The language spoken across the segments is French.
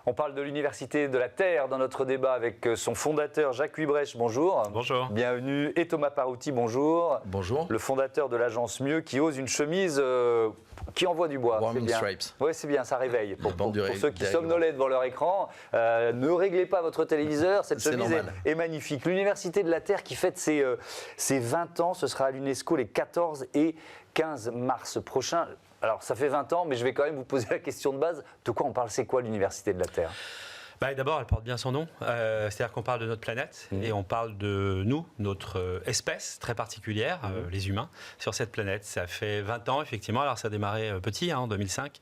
On parle de l'Université de la Terre dans notre débat avec son fondateur Jacques Huybrecht, bonjour. Bonjour. Bienvenue. Et Thomas Parouti, bonjour. Bonjour. Le fondateur de l'agence Mieux qui ose une chemise qui envoie du bois. Warming Stripes. Oui, c'est bien, ça réveille. Pour ceux qui dérèglement. somnolaient devant leur écran, ne réglez pas votre téléviseur, cette chemise est magnifique. L'Université de la Terre qui fête ses 20 ans, ce sera à l'UNESCO les 14 et 15 mars prochains. Alors, ça fait 20 ans, mais je vais quand même vous poser la question de base. De quoi on parle? C'est quoi l'Université de la Terre? D'abord, elle porte bien son nom. C'est-à-dire qu'on parle de notre planète et on parle de nous, notre espèce très particulière, les humains, sur cette planète. Ça fait 20 ans, effectivement. Alors, ça a démarré petit, en 2005.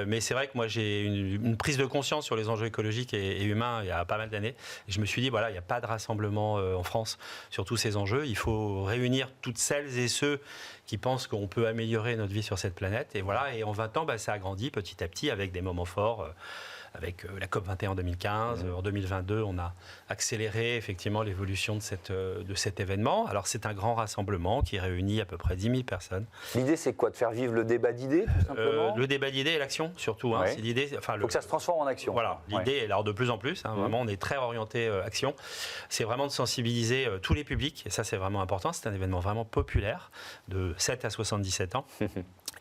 Mais c'est vrai que moi, j'ai une prise de conscience sur les enjeux écologiques et humains il y a pas mal d'années. Et je me suis dit, voilà, il n'y a pas de rassemblement en France sur tous ces enjeux. Il faut réunir toutes celles et ceux qui pensent qu'on peut améliorer notre vie sur cette planète. Et voilà, et en 20 ans, ça a grandi petit à petit avec des moments forts. Avec la COP21 en 2015, en 2022, on a accéléré effectivement l'évolution de cet événement. Alors c'est un grand rassemblement qui réunit à peu près 10 000 personnes. L'idée c'est quoi? De faire vivre le débat d'idées tout simplement? Le débat d'idées et l'action surtout. Ouais. C'est l'idée. Enfin, il faut que ça se transforme en action. Voilà, l'idée est alors de plus en plus. Vraiment, on est très orienté action. C'est vraiment de sensibiliser tous les publics et ça c'est vraiment important. C'est un événement vraiment populaire de 7 à 77 ans.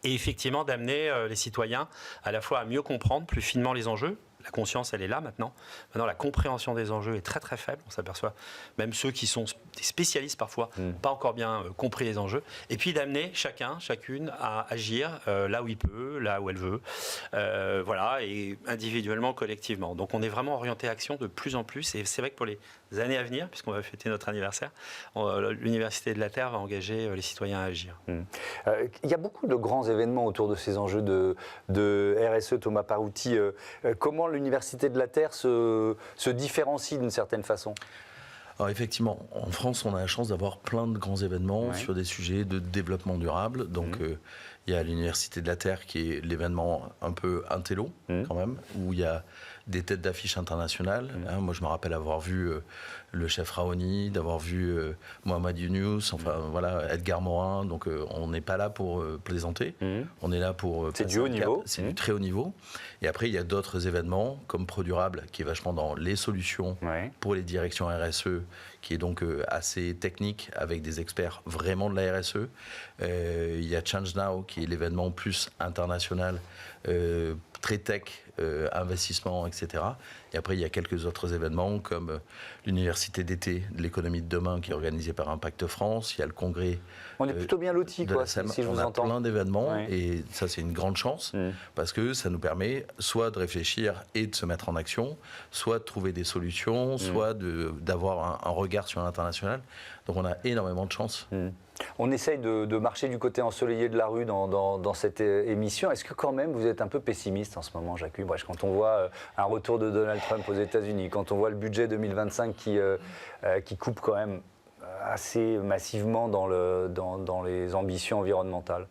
Et effectivement d'amener les citoyens à la fois à mieux comprendre plus finement les enjeux. La conscience, elle est là maintenant. Maintenant, la compréhension des enjeux est très très faible. On s'aperçoit, même ceux qui sont des spécialistes parfois, pas encore bien compris les enjeux. Et puis d'amener chacun, chacune à agir là où il peut, là où elle veut. Voilà, et individuellement, collectivement. Donc on est vraiment orienté action de plus en plus. Et c'est vrai que pour les années à venir, puisqu'on va fêter notre anniversaire, l'Université de la Terre va engager les citoyens à agir. Il y a beaucoup de grands événements autour de ces enjeux de RSE, Thomas Parouti. Comment l'Université de la Terre se différencie d'une certaine façon? Alors effectivement, en France, on a la chance d'avoir plein de grands événements sur des sujets de développement durable. Donc il y a l'Université de la Terre qui est l'événement un peu intello quand même, où il y a des têtes d'affiche internationales. Moi, je me rappelle avoir vu le chef Raoni, d'avoir vu Mohamed Younous, enfin voilà, Edgar Morin. Donc on n'est pas là pour plaisanter, on est là pour... C'est du haut niveau. C'est du très haut niveau. Et après, il y a d'autres événements comme ProDurable, qui est vachement dans les solutions pour les directions RSE, qui est donc assez technique, avec des experts vraiment de la RSE. Il y a Change Now, qui est l'événement plus international, très tech, investissement, etc. Et après, il y a quelques autres événements comme l'Université d'été de l'économie de demain qui est organisée par Impact France. Il y a le congrès. On est plutôt bien lotis, quoi, si je vous entends. On a plein d'événements et ça, c'est une grande chance parce que ça nous permet soit de réfléchir et de se mettre en action, soit de trouver des solutions, soit d'avoir un regard sur l'international. Donc, on a énormément de chance. On essaye de marcher du côté ensoleillé de la rue dans cette émission. Est-ce que quand même vous êtes un peu pessimiste en ce moment, Jacques Huybrecht, quand on voit un retour de Donald Trump aux États-Unis, quand on voit le budget 2025 qui coupe quand même assez massivement dans les ambitions environnementales?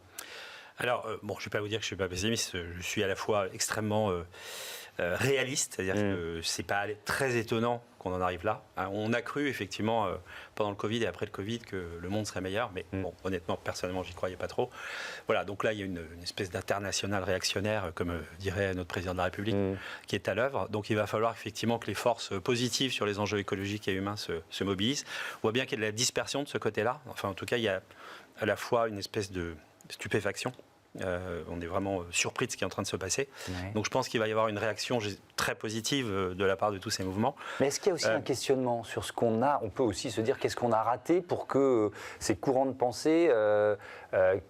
Alors, je ne vais pas vous dire que je ne suis pas pessimiste. Je suis à la fois extrêmement réaliste, c'est-à-dire que ce n'est pas très étonnant qu'on en arrive là. On a cru effectivement pendant le Covid et après le Covid que le monde serait meilleur, mais bon, honnêtement, personnellement, j'y croyais pas trop. Voilà, donc là, il y a une espèce d'international réactionnaire, comme dirait notre président de la République, qui est à l'œuvre. Donc il va falloir effectivement que les forces positives sur les enjeux écologiques et humains se mobilisent. On voit bien qu'il y a de la dispersion de ce côté-là. Enfin, en tout cas, il y a à la fois une espèce de stupéfaction. On est vraiment surpris de ce qui est en train de se passer. Donc je pense qu'il va y avoir une réaction très positive de la part de tous ces mouvements. Mais est-ce qu'il y a aussi un questionnement sur ce qu'on a? On peut aussi se dire qu'est-ce qu'on a raté pour que ces courants de pensée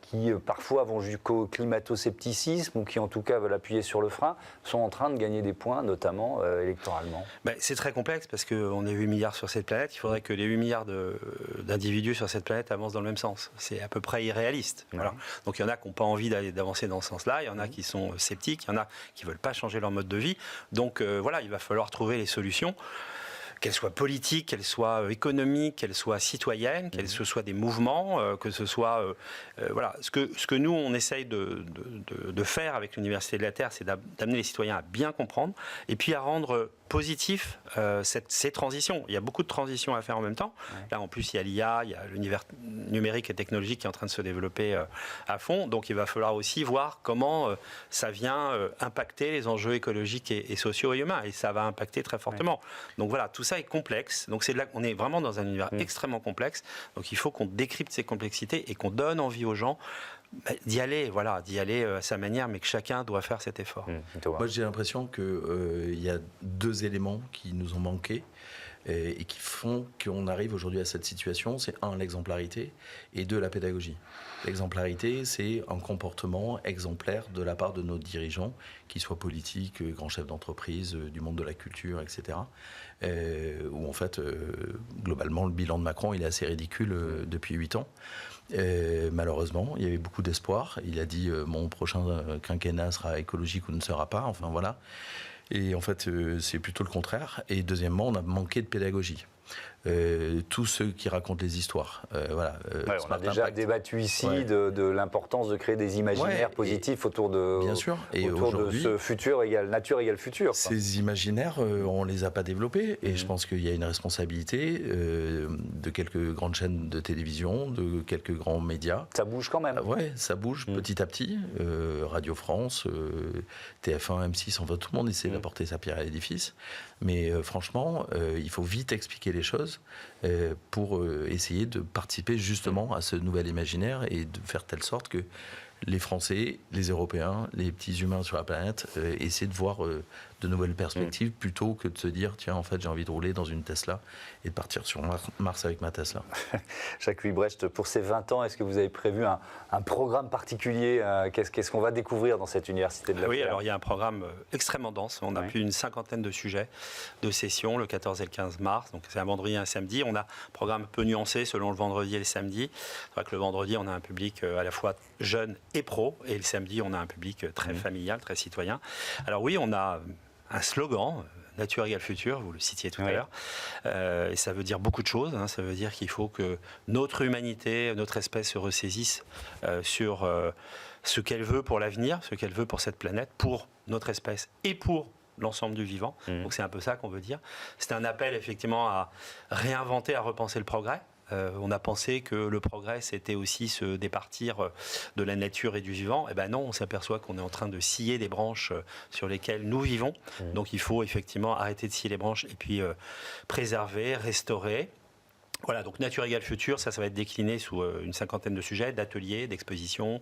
qui parfois vont jusqu'au climato-scepticisme ou qui en tout cas veulent appuyer sur le frein sont en train de gagner des points, notamment électoralement? C'est très complexe parce qu'on est 8 milliards sur cette planète. Il faudrait que les 8 milliards d'individus sur cette planète avancent dans le même sens. C'est à peu près irréaliste. Voilà. Donc il y en a qui n'ont pas envie d'avancer dans ce sens-là, il y en a qui sont sceptiques, il y en a qui ne veulent pas changer leur mode de vie. Donc voilà, il va falloir trouver les solutions, qu'elles soient politiques, qu'elles soient économiques, qu'elles soient citoyennes, qu'elles soient des mouvements, que ce soit... voilà, ce que nous, on essaye de faire avec l'Université de la Terre, c'est d'amener les citoyens à bien comprendre et puis à rendre positif ces transitions. Il y a beaucoup de transitions à faire en même temps. Là, en plus, il y a l'IA, il y a l'univers numérique et technologique qui est en train de se développer à fond. Donc, il va falloir aussi voir comment ça vient impacter les enjeux écologiques et sociaux et humains. Et ça va impacter très fortement. Donc voilà, tout ça est complexe. Donc on est vraiment dans un univers extrêmement complexe. Donc il faut qu'on décrypte ces complexités et qu'on donne envie aux gens d'y aller à sa manière, mais que chacun doit faire cet effort. Moi, j'ai l'impression qu'il y a deux éléments qui nous ont manqué et qui font qu'on arrive aujourd'hui à cette situation. C'est un, l'exemplarité, et deux, la pédagogie. L'exemplarité, c'est un comportement exemplaire de la part de nos dirigeants, qu'ils soient politiques, grands chefs d'entreprise, du monde de la culture, etc. Où en fait, globalement, le bilan de Macron, il est assez ridicule depuis 8 ans. Malheureusement, il y avait beaucoup d'espoir. Il a dit mon prochain quinquennat sera écologique ou ne sera pas. Enfin voilà. Et en fait, c'est plutôt le contraire. Et deuxièmement, on a manqué de pédagogie. Tous ceux qui racontent les histoires. On a déjà débattu ici de l'importance de créer des imaginaires positifs autour de, bien sûr. Et autour de ce futur égale nature égale futur. Ces imaginaires, on ne les a pas développés. Et je pense qu'il y a une responsabilité de quelques grandes chaînes de télévision, de quelques grands médias. Ça bouge quand même. Oui, ça bouge petit à petit. Radio France, TF1, M6, enfin, tout le monde essaie d'apporter sa pierre à l'édifice. Mais franchement, il faut vite expliquer les choses pour essayer de participer justement à ce nouvel imaginaire et de faire telle sorte que les Français, les Européens, les petits humains sur la planète essaient de voir de nouvelles perspectives plutôt que de se dire tiens, en fait, j'ai envie de rouler dans une Tesla et de partir sur Mars avec ma Tesla. Jacques-Louis Brecht, pour ces 20 ans, est-ce que vous avez prévu un programme particulier Qu'est-ce qu'on va découvrir dans cette université de la Oui, Terre? alors il y a un programme extrêmement dense. On a plus d'une cinquantaine de sujets de sessions le 14 et le 15 mars. Donc c'est un vendredi et un samedi. On a un programme un peu nuancé selon le vendredi et le samedi. C'est vrai que le vendredi, on a un public à la fois jeune et pro. Et le samedi, on a un public très familial, très citoyen. Alors oui, on a un slogan, nature égale futur, vous le citiez tout à l'heure, et ça veut dire beaucoup de choses. Ça veut dire qu'il faut que notre humanité, notre espèce se ressaisisse sur ce qu'elle veut pour l'avenir, ce qu'elle veut pour cette planète, pour notre espèce et pour l'ensemble du vivant. Donc c'est un peu ça qu'on veut dire. C'est un appel effectivement à réinventer, à repenser le progrès. On a pensé que le progrès, c'était aussi se départir de la nature et du vivant. Eh ben non, on s'aperçoit qu'on est en train de scier des branches sur lesquelles nous vivons. Donc il faut effectivement arrêter de scier les branches et puis préserver, restaurer. Voilà, donc nature égale futur, ça va être décliné sous une cinquantaine de sujets, d'ateliers, d'expositions.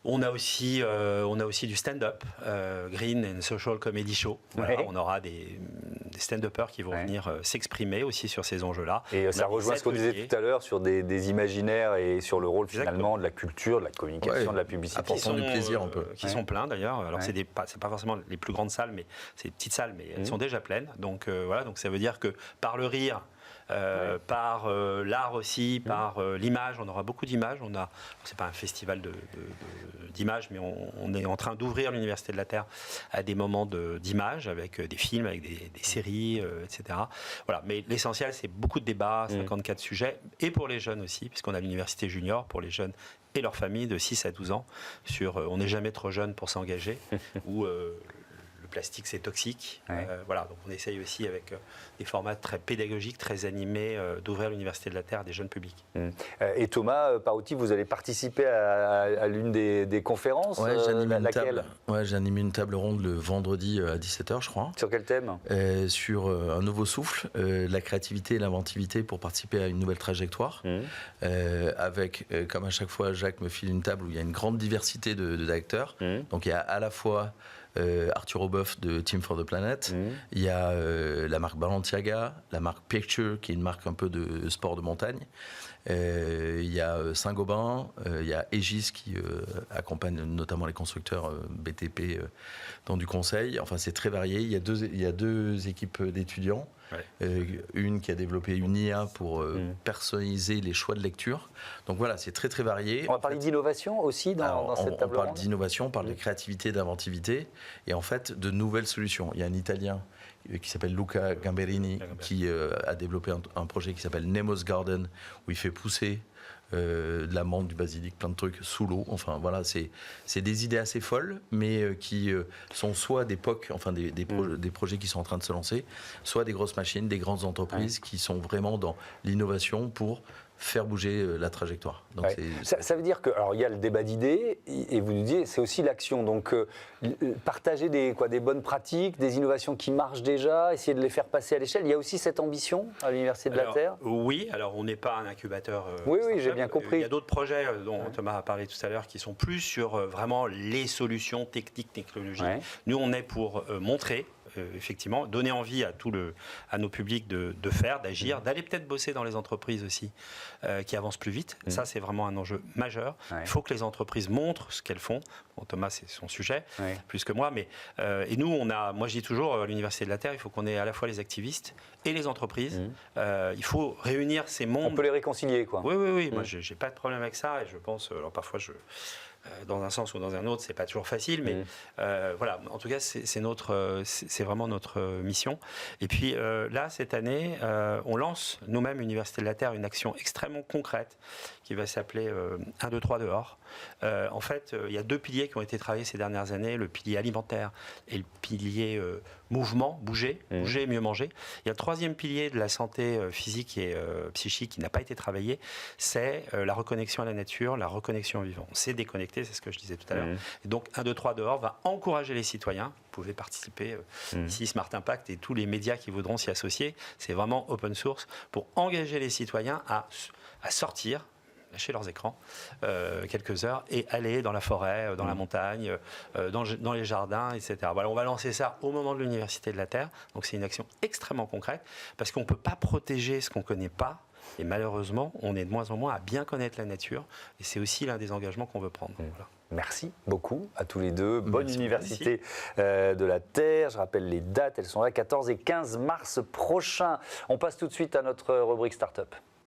On a aussi du stand-up, Green and Social Comedy Show. Voilà, on aura des stand-uppers qui vont venir s'exprimer aussi sur ces enjeux-là. Et ça rejoint ce qu'on disait tout à l'heure sur des imaginaires et sur le rôle finalement de la culture, de la communication, de la publicité. Apportant du plaisir un peu. Qui sont pleins d'ailleurs. Alors c'est pas forcément les plus grandes salles, mais c'est des petites salles, mais elles sont déjà pleines. Donc voilà, donc ça veut dire que par le rire, par l'art aussi, par l'image. On aura beaucoup d'images. C'est pas un festival d'images, mais on est en train d'ouvrir l'Université de la Terre à des moments d'images, avec des films, avec des séries, etc. Voilà. Mais l'essentiel, c'est beaucoup de débats, 54 sujets, et pour les jeunes aussi, puisqu'on a l'Université Junior pour les jeunes et leurs familles de 6 à 12 ans, sur on n'est jamais trop jeune pour s'engager, ou le plastique c'est toxique. Voilà, donc on essaye aussi avec des formats très pédagogiques, très animés, d'ouvrir l'Université de la Terre à des jeunes publics. Et Thomas Parouti, vous allez participer à l'une des conférences. J'anime une table ronde le vendredi à 17h, je crois. Sur quel thème? Sur un nouveau souffle, la créativité et l'inventivité pour participer à une nouvelle trajectoire. Avec, comme à chaque fois, Jacques me file une table où il y a une grande diversité d'acteurs. Donc il y a à la fois Arthur Aubeuf de Team for the Planet, il y a la marque Balenciaga, la marque Picture qui est une marque un peu de sport de montagne, il y a Saint-Gobain, il y a Aegis qui accompagne notamment les constructeurs BTP dans du conseil. Enfin c'est très varié, il y a deux équipes d'étudiants. Une qui a développé une IA pour personnaliser les choix de lecture. Donc voilà, c'est très très varié. On va parler d'innovation aussi dans cette table ronde. On parle d'innovation, on parle de créativité, d'inventivité et en fait de nouvelles solutions. Il y a un Italien qui s'appelle Luca Gamberini qui a développé un projet qui s'appelle Nemo's Garden où il fait pousser de la menthe, du basilic, plein de trucs sous l'eau. Enfin voilà, c'est des idées assez folles, mais qui sont soit des POC, enfin des projets qui sont en train de se lancer, soit des grosses machines, des grandes entreprises qui sont vraiment dans l'innovation pour faire bouger la trajectoire. Donc ça veut dire que, alors il y a le débat d'idées, et vous nous disiez, c'est aussi l'action. Donc partager des bonnes pratiques, des innovations qui marchent déjà, essayer de les faire passer à l'échelle. Il y a aussi cette ambition à l'Université de la Terre. Oui, alors on n'est pas un incubateur. Oui, j'ai bien compris. Il y a d'autres projets dont Thomas a parlé tout à l'heure qui sont plus sur vraiment les solutions techniques, technologiques. Nous, on est pour montrer. Effectivement, donner envie à nos publics de faire, d'agir, d'aller peut-être bosser dans les entreprises aussi qui avancent plus vite. Ça, c'est vraiment un enjeu majeur. Il faut que les entreprises montrent ce qu'elles font. Bon, Thomas, c'est son sujet, plus que moi. Mais, et nous, moi je dis toujours, à l'Université de la Terre, il faut qu'on ait à la fois les activistes et les entreprises. Il faut réunir ces mondes. On peut les réconcilier, quoi. Oui. Moi, j'ai pas de problème avec ça. Et je pense, alors parfois, dans un sens ou dans un autre, c'est pas toujours facile, mais voilà. En tout cas, c'est vraiment notre mission. Et puis là, cette année, on lance nous-mêmes, Université de la Terre, une action extrêmement concrète qui va s'appeler 1, 2, 3 dehors. En fait, il y a 2 piliers qui ont été travaillés ces dernières années, le pilier alimentaire et le pilier mouvement, bouger, mieux manger. Il y a le 3e pilier de la santé physique et psychique qui n'a pas été travaillé, c'est la reconnexion à la nature, la reconnexion au vivant. C'est déconnecté, c'est ce que je disais tout à l'heure. Et donc 1, 2, 3 dehors va encourager les citoyens. Vous pouvez participer ici, Smart Impact et tous les médias qui voudront s'y associer. C'est vraiment open source pour engager les citoyens à sortir, lâcher leurs écrans quelques heures et aller dans la forêt, dans la montagne, dans les jardins, etc. Voilà, on va lancer ça au moment de l'Université de la Terre. Donc c'est une action extrêmement concrète parce qu'on ne peut pas protéger ce qu'on ne connaît pas. Et malheureusement, on est de moins en moins à bien connaître la nature. Et c'est aussi l'un des engagements qu'on veut prendre. Voilà. Merci beaucoup à tous les deux. Bonne Université de la Terre. Je rappelle les dates, elles sont là, 14 et 15 mars prochains. On passe tout de suite à notre rubrique Startup.